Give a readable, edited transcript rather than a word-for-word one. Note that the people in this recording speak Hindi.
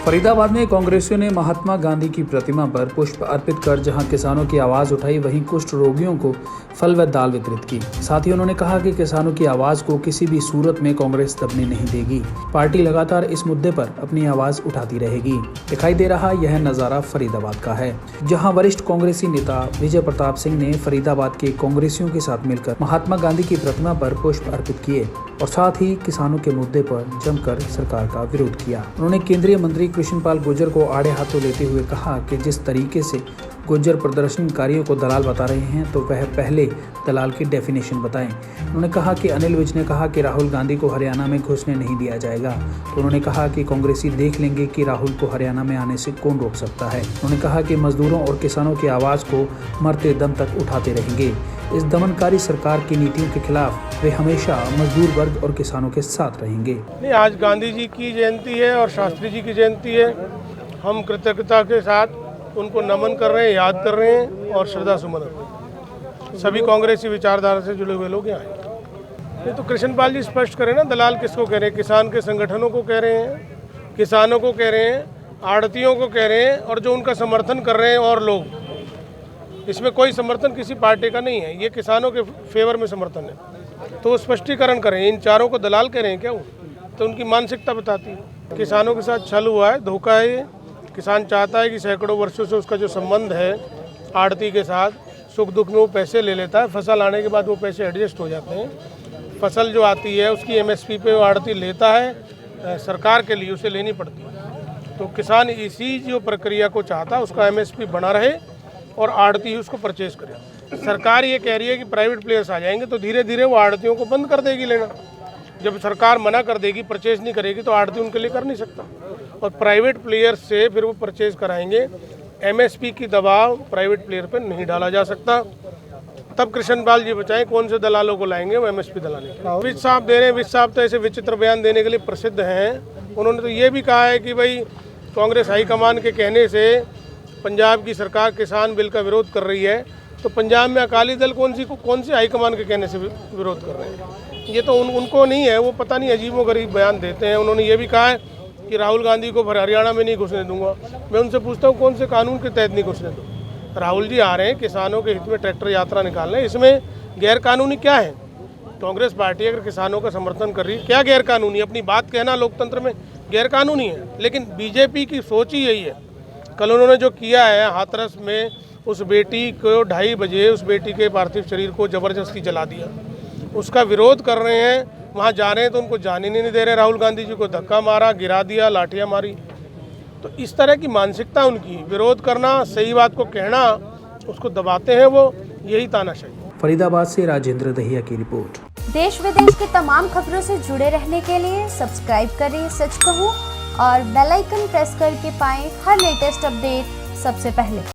फरीदाबाद में कांग्रेसियों ने महात्मा गांधी की प्रतिमा पर पुष्प अर्पित कर जहां किसानों की आवाज उठाई, वहीं कुष्ठ रोगियों को फल व दाल वितरित की। साथ ही उन्होंने कहा कि किसानों की आवाज को किसी भी सूरत में कांग्रेस दबने नहीं देगी। पार्टी लगातार इस मुद्दे पर अपनी आवाज उठाती रहेगी। दिखाई दे रहा यह नजारा फरीदाबाद का है, जहां वरिष्ठ कांग्रेसी नेता विजय प्रताप सिंह ने फरीदाबाद के कांग्रेसियों के साथ मिलकर महात्मा गांधी की प्रतिमा पर पुष्प अर्पित किए और साथ ही किसानों के मुद्दे पर जमकर सरकार का विरोध किया। उन्होंने केंद्रीय मंत्री कृष्णपाल गुर्जर को आड़े हाथों लेते हुए कहा कि जिस तरीके से गुर्जर प्रदर्शनकारियों को दलाल बता रहे हैं तो वह पहले दलाल की डेफिनेशन बताएं। उन्होंने कहा कि अनिल विज ने कहा कि राहुल गांधी को हरियाणा में घुसने नहीं दिया जाएगा, तो उन्होंने कहा कि कांग्रेसी देख लेंगे कि राहुल को हरियाणा में आने से कौन रोक सकता है। उन्होंने कहा कि मजदूरों और किसानों की आवाज को मरते दम तक उठाते रहेंगे। इस दमनकारी सरकार की नीतियों के खिलाफ वे हमेशा मजदूर वर्ग और किसानों के साथ रहेंगे। नहीं, आज गांधी जी की जयंती है और शास्त्री जी की जयंती है। हम कृतज्ञता के साथ उनको नमन कर रहे हैं, याद कर रहे हैं और श्रद्धा सुमन अर्पित कर रहे हैं। सभी कांग्रेसी विचारधारा से जुड़े हुए लोग यहाँ आए। ये तो कृष्णपाल जी स्पष्ट करें ना, दलाल किसको कह रहे हैं? किसान के संगठनों को कह रहे हैं, किसानों को कह रहे हैं, आड़तियों को कह रहे हैं और जो उनका समर्थन कर रहे हैं और लोग। इसमें कोई समर्थन किसी पार्टी का नहीं है, ये किसानों के फेवर में समर्थन है। तो वो स्पष्टीकरण करें, इन चारों को दलाल कह रहे हैं क्या वो? तो उनकी मानसिकता बताती है। किसानों के साथ छल हुआ है, धोखा है ये। किसान चाहता है कि सैकड़ों वर्षों से उसका जो संबंध है आड़ती के साथ, सुख दुख में वो पैसे ले लेता है, फसल आने के बाद वो पैसे एडजस्ट हो जाते हैं। फसल जो आती है उसकी एमएसपी पे वो आड़ती लेता है, सरकार के लिए उसे लेनी पड़ती है। तो किसान इसी जो प्रक्रिया को चाहता है, उसका एमएसपी बना रहे और आड़ती ही उसको परचेज करे। सरकार ये कह रही है कि प्राइवेट प्लेयर्स आ जाएंगे तो धीरे धीरे वो आड़तियों को बंद कर देगी लेना। जब सरकार मना कर देगी, परचेज नहीं करेगी, तो आड़ती उनके लिए कर नहीं सकता और प्राइवेट प्लेयर्स से फिर वो परचेज कराएंगे। एमएसपी की दबाव प्राइवेट प्लेयर पर नहीं डाला जा सकता। तब कृष्णपाल जी बचाएं, कौन से दलालों को लाएंगे वो एमएसपी दलाने। विज साहब दे रहे हैं, विज साहब तो ऐसे विचित्र बयान देने के लिए प्रसिद्ध हैं। उन्होंने तो ये भी कहा है कि भाई कांग्रेस हाईकमान के कहने से पंजाब की सरकार किसान बिल का विरोध कर रही है, तो पंजाब में अकाली दल कौन सी हाईकमान के कहने से विरोध कर रहे हैं? ये तो उनको नहीं है, वो पता नहीं अजीबोगरीब बयान देते हैं। उन्होंने ये भी कहा है कि राहुल गांधी को हरियाणा में नहीं घुसने दूंगा। मैं उनसे पूछता हूँ, कौन से कानून के तहत नहीं घुसने दूँ? राहुल जी आ रहे हैं किसानों के हित में ट्रैक्टर यात्रा निकाल रहे हैं, इसमें गैर कानूनी क्या है? कांग्रेस पार्टी अगर किसानों का समर्थन कर रही है, क्या गैर कानूनी? अपनी बात कहना लोकतंत्र में गैर कानूनी है, लेकिन बीजेपी की सोच ही यही है। कल उन्होंने जो किया है हाथरस में, उस बेटी को 2:30 बजे उस बेटी के पार्थिव शरीर को जबरदस्ती जला दिया, उसका विरोध कर रहे हैं। वहाँ जा रहे हैं तो उनको जाने नहीं दे रहे। राहुल गांधी जी को धक्का मारा, गिरा दिया, लाठियाँ मारी। तो इस तरह की मानसिकता उनकी, विरोध करना, सही बात को कहना, उसको दबाते हैं वो, यही तानाशाही। फरीदाबाद से राजेंद्र दहिया की रिपोर्ट। देश विदेश की तमाम खबरों से जुड़े रहने के लिए सब्सक्राइब करें सच कहूं और बेल आइकन प्रेस करके पाएं हर लेटेस्ट अपडेट सबसे पहले।